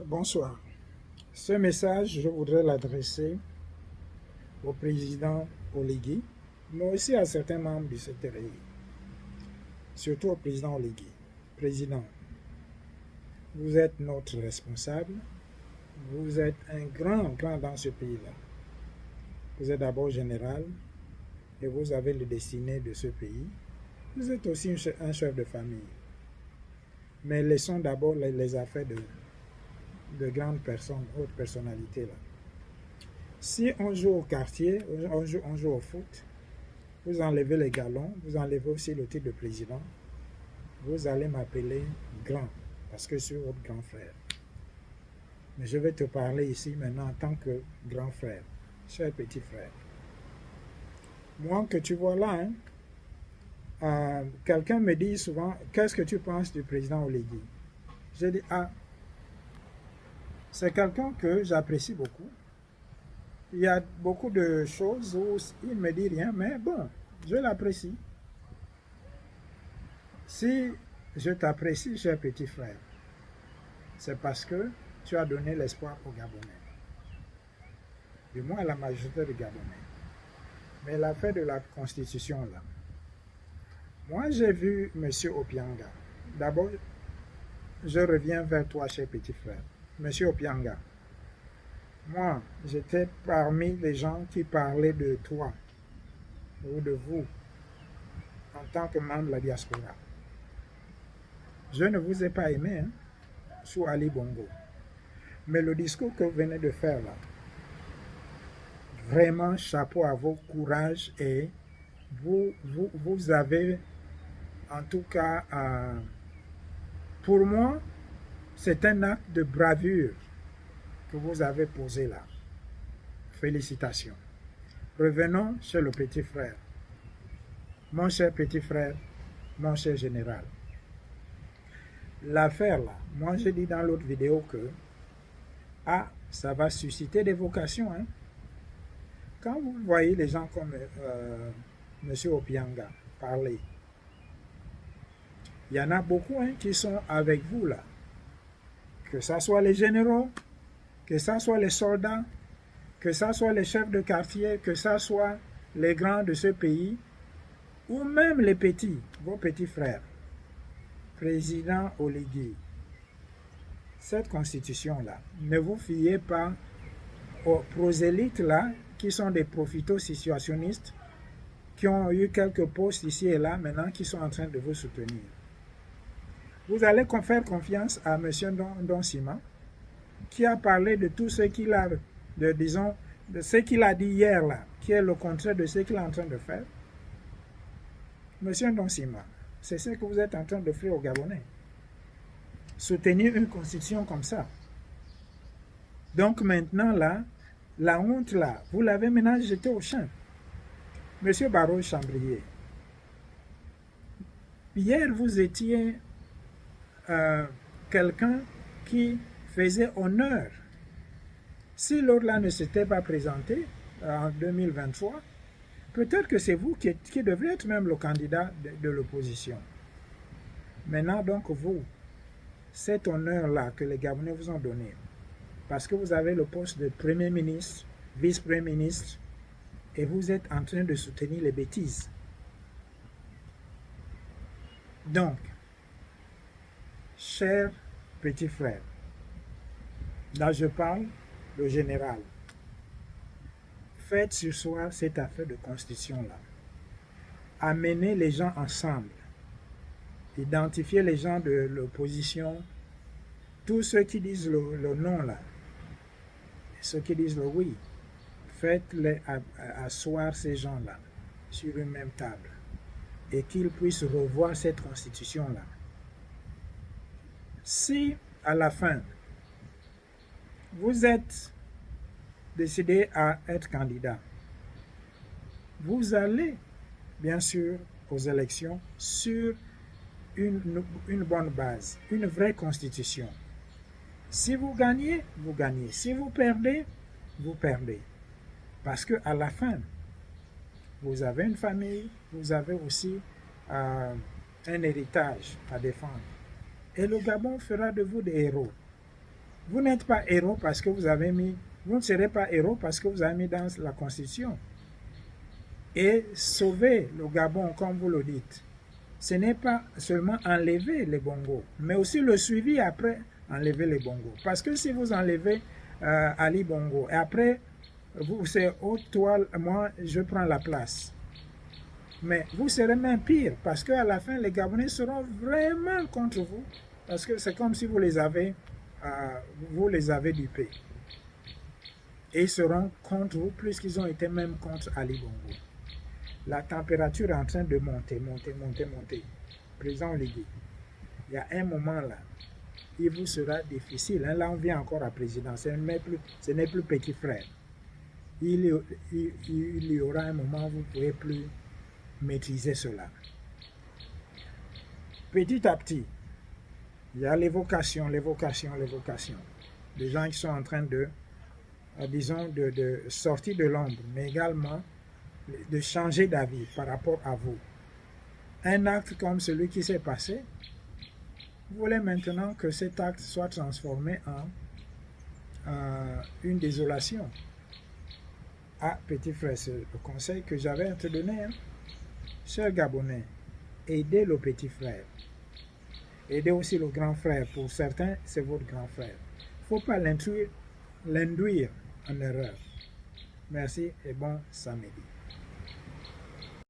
Bonsoir. Ce message, je voudrais l'adresser au président Oligui, mais aussi à certains membres du CTRI, surtout au président Oligui. Président, vous êtes notre responsable, vous êtes un grand dans ce pays-là. Vous êtes d'abord général et vous avez le destiné de ce pays. Vous êtes aussi un chef de famille. Mais laissons d'abord les affaires de grandes personnes, hautes personnalités là. Si on joue au quartier, on joue au foot, vous enlevez les galons, vous enlevez aussi le titre de président, vous allez m'appeler grand, parce que je suis votre grand frère. Mais je vais te parler ici maintenant en tant que grand frère, cher petit frère. Moi que tu vois là, quelqu'un me dit souvent, qu'est-ce que tu penses du président Oligui? Je dis, c'est quelqu'un que j'apprécie beaucoup. Il y a beaucoup de choses où il ne me dit rien, mais bon, je l'apprécie. Si je t'apprécie, cher petit frère, c'est parce que tu as donné l'espoir aux Gabonais. Du moins à la majorité des Gabonais. Mais l'affaire de la Constitution, là. Moi, j'ai vu M. Opianga. D'abord, je reviens vers toi, cher petit frère. M. Opianga, moi, j'étais parmi les gens qui parlaient de toi ou de vous en tant que membre de la diaspora. Je ne vous ai pas aimé, sous Ali Bongo. Mais le discours que vous venez de faire là, vraiment chapeau à vos courage et vous avez, en tout cas, pour moi, c'est un acte de bravure que vous avez posé là. Félicitations. Revenons chez le petit frère. Mon cher petit frère, mon cher général. L'affaire là, moi j'ai dit dans l'autre vidéo que ça va susciter des vocations. Quand vous voyez les gens comme M. Opianga parler, il y en a beaucoup qui sont avec vous là. Que ce soit les généraux, que ce soit les soldats, que ce soit les chefs de quartier, que ce soit les grands de ce pays, ou même les petits, vos petits frères. Président Oligui, cette constitution-là, ne vous fiez pas aux prosélytes là, qui sont des profito-situationnistes, qui ont eu quelques postes ici et là, maintenant qui sont en train de vous soutenir. Vous allez faire confiance à M. Don Sima, qui a parlé de tout ce qu'il a, de ce qu'il a dit hier là, qui est le contraire de ce qu'il est en train de faire. M. Don Sima, c'est ce que vous êtes en train de faire aux Gabonais. Soutenir une constitution comme ça. Donc maintenant là, la honte là, vous l'avez maintenant jetée au champ. Monsieur Barreau Chambrier, hier vous étiez quelqu'un qui faisait honneur. Si l'autre là ne s'était pas présenté en 2023, peut-être que c'est vous qui devrez être même le candidat de l'opposition. Maintenant donc vous, cet honneur-là que les Gabonais vous ont donné, parce que vous avez le poste de Premier ministre, vice-premier ministre, et vous êtes en train de soutenir les bêtises. Donc, cher petit frère, là je parle le général, faites ce soir cette affaire de constitution-là. Amenez les gens ensemble. Identifiez les gens de l'opposition, tous ceux qui disent le non là, et ceux qui disent le oui. Faites-les asseoir ces gens-là sur une même table et qu'ils puissent revoir cette constitution-là. Si, à la fin, vous êtes décidé à être candidat, vous allez, bien sûr, aux élections sur une bonne base, une vraie constitution. Si vous gagnez, vous gagnez. Si vous perdez, vous perdez. Parce qu'à la fin, vous avez une famille, vous avez aussi un héritage à défendre. Et le Gabon fera de vous des héros. Vous n'êtes pas héros parce que vous avez mis, vous ne serez pas héros parce que vous avez mis dans la Constitution. Et sauver le Gabon, comme vous le dites, ce n'est pas seulement enlever les bongos, mais aussi le suivi après enlever les bongos. Parce que si vous enlevez Ali Bongo et après, vous c'est oh, toi, moi, je prends la place. Mais vous serez même pire parce qu'à la fin, les Gabonais seront vraiment contre vous parce que c'est comme si vous les avez dupés. Et ils seront contre vous plus qu'ils ont été même contre Ali Bongo. La température est en train de monter. Président Oligui, il y a un moment là, il vous sera difficile. Hein, là, on vient encore à président. Ce n'est plus petit frère. Il y aura un moment où vous ne pouvez plus maîtriser cela. Petit à petit, il y a l'évocation. Des gens qui sont en train de, disons, de sortir de l'ombre, mais également de changer d'avis par rapport à vous. Un acte comme celui qui s'est passé, vous voulez maintenant que cet acte soit transformé en une désolation. Ah, petit frère, c'est le conseil que j'avais à te donner. Hein. Chers Gabonais, aidez le petit frère. Aidez aussi le grand frère. Pour certains, c'est votre grand frère. Il ne faut pas l'induire en erreur. Merci et bon samedi.